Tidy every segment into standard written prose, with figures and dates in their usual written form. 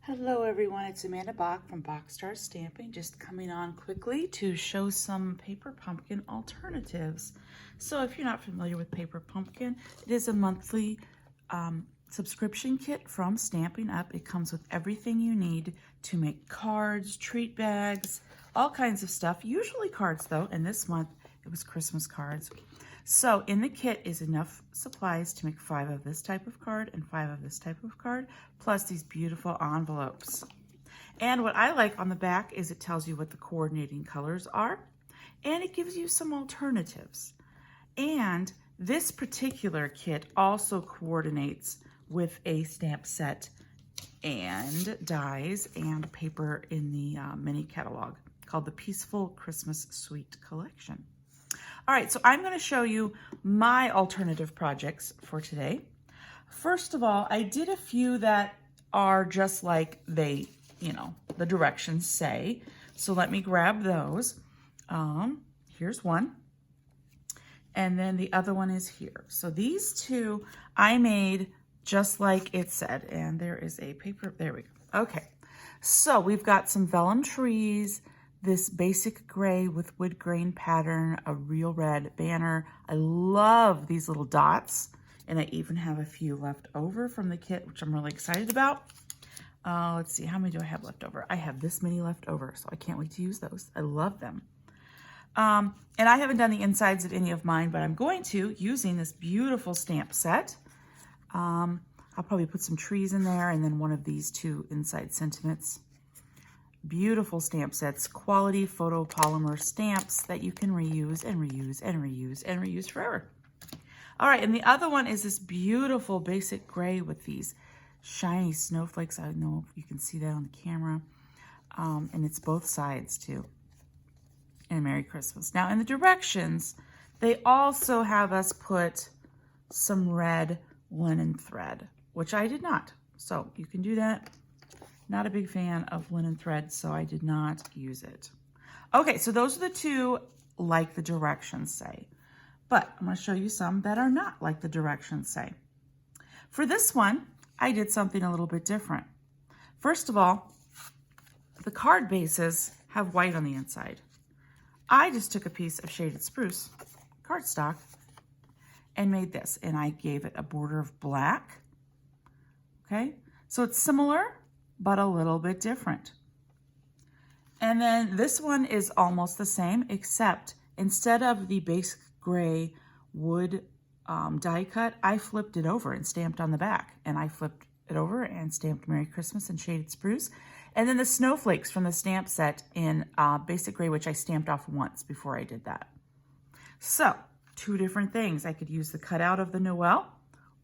Hello everyone, it's Amanda Bach from Boxstar Stamping, just coming on quickly to show some paper pumpkin alternatives. So if you're not familiar with paper pumpkin, it is a monthly subscription kit from Stampin Up. It comes with everything you need to make cards, treat bags, all kinds of stuff, usually cards though, and this month it was Christmas cards. So in the kit is enough supplies to make 5 of this type of card and 5 of this type of card, plus these beautiful envelopes. And what I like on the back is it tells you what the coordinating colors are, and it gives you some alternatives. And this particular kit also coordinates with a stamp set and dies and paper in the mini catalog called the Peaceful Christmas Suite Collection. All right, so I'm going to show you my alternative projects for today. First of all, I did a few that are just like they, the directions say. So let me grab those. Here's one. And then the other one is here. So these two I made just like it said. And there is a paper, there we go. Okay, so we've got some vellum trees, this basic gray with wood grain pattern, a real red banner. I love these little dots, and I even have a few left over from the kit, which I'm really excited about. Let's see, how many do I have left over? I have this many left over, so I can't wait to use those. I love them. And I haven't done the insides of any of mine, but I'm going to, using this beautiful stamp set. I'll probably put some trees in there, and then one of these two inside sentiments. Beautiful stamp sets, quality photopolymer stamps that you can reuse and reuse and reuse and reuse forever. All right, and the other one is this beautiful basic gray with these shiny snowflakes. I don't know if you can see that on the camera. And it's both sides too. And Merry Christmas. Now in the directions, they also have us put some red linen thread, which I did not. So you can do that. Not a big fan of linen thread, so I did not use it. Okay, so those are the two like the directions say. But I'm going to show you some that are not like the directions say. For this one, I did something a little bit different. First of all, the card bases have white on the inside. I just took a piece of shaded spruce cardstock and made this, and I gave it a border of black. Okay, so it's similar, but a little bit different. And then this one is almost the same, except instead of the basic gray wood die cut, I flipped it over and stamped on the back. And I flipped it over and stamped Merry Christmas in shaded spruce. And then the snowflakes from the stamp set in basic gray, which I stamped off once before I did that. So, two different things. I could use the cutout of the Noel,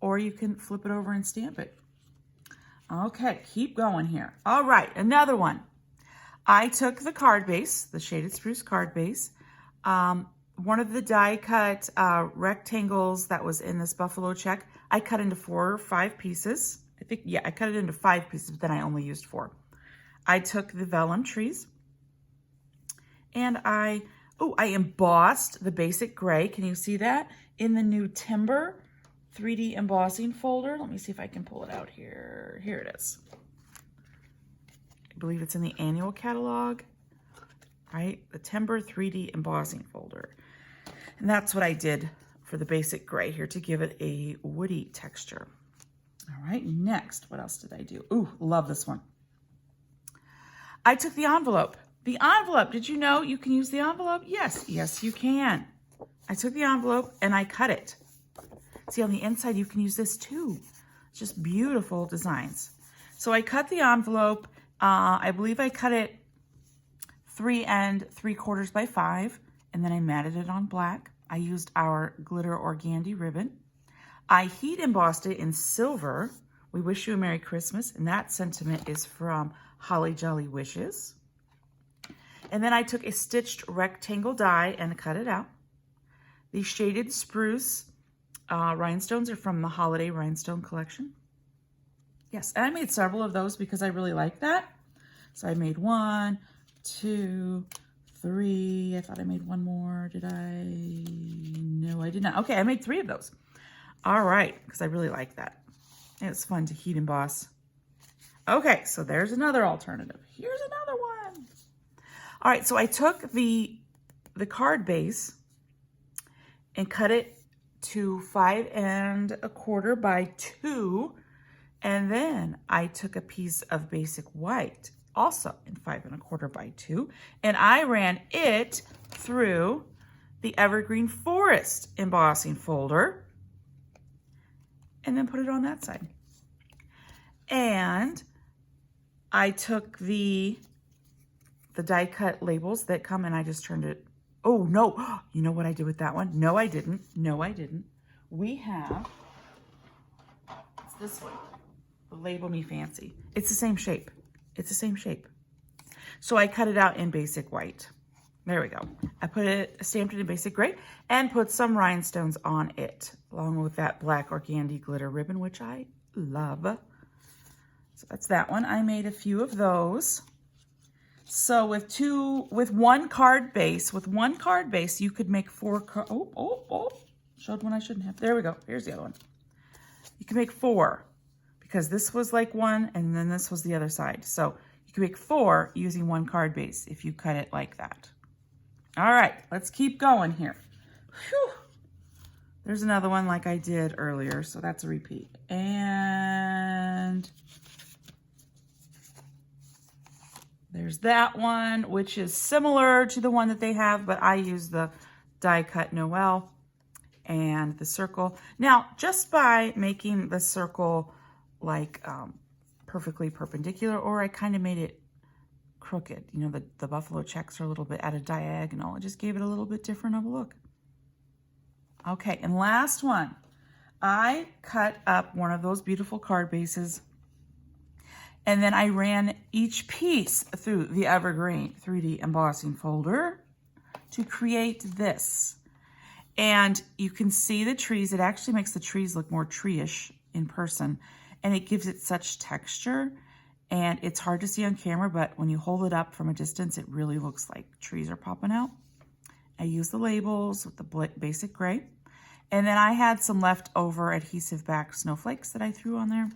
or you can flip it over and stamp it. Okay, keep going here. All right, another one. I took the card base, the shaded spruce card base, one of the die cut rectangles that was in this buffalo check, I cut into 4 or 5 pieces. I cut it into 5 pieces, but then I only used 4. I took the vellum trees, and I embossed the basic gray. Can you see that? In the new timber 3D embossing folder. Let me see if I can pull it out here. Here it is. I believe it's in the annual catalog, right? The timber 3D embossing folder. And that's what I did for the basic gray here to give it a woody texture. All right, next, what else did I do? Ooh, love this one. I took the envelope. The envelope, did you know you can use the envelope? Yes, yes you can. I took the envelope and I cut it. See, on the inside, you can use this too. It's just beautiful designs. So I cut the envelope. I believe I cut it 3 3/4 by 5, and then I matted it on black. I used our glitter organdy ribbon. I heat embossed it in silver. We wish you a Merry Christmas, and that sentiment is from Holly Jolly Wishes. And then I took a stitched rectangle die and cut it out. The shaded spruce rhinestones are from the Holiday Rhinestone Collection. Yes, and I made several of those because I really like that. So I made 1, 2, 3. I thought I made one more. Did I? No, I did not. Okay, I made 3 of those. All right, because I really like that. And it's fun to heat emboss. Okay, so there's another alternative. Here's another one. All right, so I took the card base and cut it to 5 1/4 by 2. And then I took a piece of basic white, also in 5 1/4 by 2, and I ran it through the Evergreen Forest embossing folder and then put it on that side. And I took the die cut labels that come and I just turned it. Oh no, you know what I did with that one? No, I didn't. No, I didn't. We have, it's this one, the Label Me Fancy. It's the same shape. It's the same shape. So I cut it out in basic white. There we go. I put it, stamped it in basic gray and put some rhinestones on it, along with that black organdy glitter ribbon, which I love. So that's that one. I made a few of those. So with one card base, you could make 4 cards. Showed one I shouldn't have. There we go. Here's the other one. You can make 4 because this was like one and then this was the other side. So you can make 4 using one card base if you cut it like that. All right, let's keep going here. Whew. There's another one like I did earlier, so that's a repeat. And there's that one, which is similar to the one that they have, but I use the die cut Noel and the circle. Now, just by making the circle like perfectly perpendicular, or I kind of made it crooked. You know, the buffalo checks are a little bit at a diagonal. It just gave it a little bit different of a look. Okay, and last one. I cut up one of those beautiful card bases, and then I ran each piece through the Evergreen 3D embossing folder to create this. And you can see the trees. It actually makes the trees look more tree-ish in person, and it gives it such texture. And it's hard to see on camera, but when you hold it up from a distance, it really looks like trees are popping out. I used the labels with the basic gray. And then I had some leftover adhesive back snowflakes that I threw on there.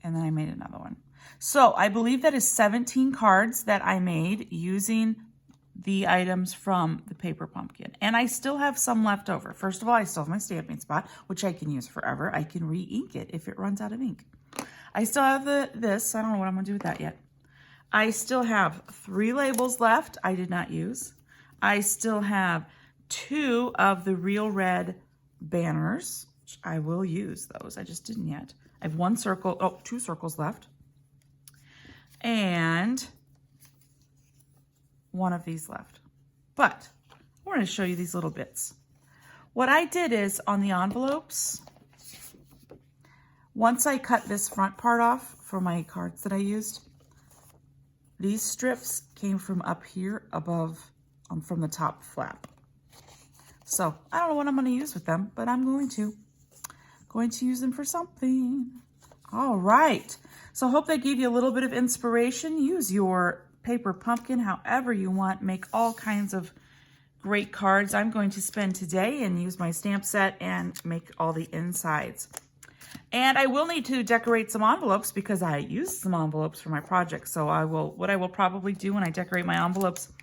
And then I made another one. So I believe that is 17 cards that I made using the items from the paper pumpkin. And I still have some left over. First of all, I still have my stamping spot, which I can use forever. I can re-ink it if it runs out of ink. I still have this. I don't know what I'm going to do with that yet. I still have 3 labels left I did not use. I still have 2 of the Real Red banners, which I will use those. I just didn't yet. I have 1 circle, 2 circles left. And 1 of these left. But I want to show you these little bits. What I did is on the envelopes, once I cut this front part off for my cards that I used, these strips came from up here above, from the top flap. So I don't know what I'm going to use with them, but I'm going to use them for something. All right. So I hope that gave you a little bit of inspiration. Use your paper pumpkin however you want. Make all kinds of great cards. I'm going to spend today and use my stamp set and make all the insides. And I will need to decorate some envelopes because I used some envelopes for my project. So what I will probably do when I decorate my envelopes,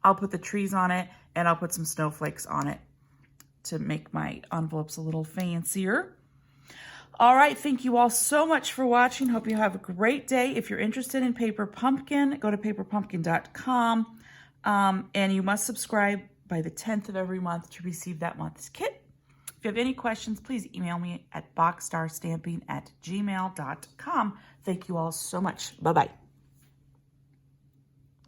I'll put the trees on it and I'll put some snowflakes on it to make my envelopes a little fancier. All right, thank you all so much for watching. Hope you have a great day. If you're interested in Paper Pumpkin, go to paperpumpkin.com. And you must subscribe by the 10th of every month to receive that month's kit. If you have any questions, please email me at boxstarstamping@gmail.com. Thank you all so much. Bye-bye.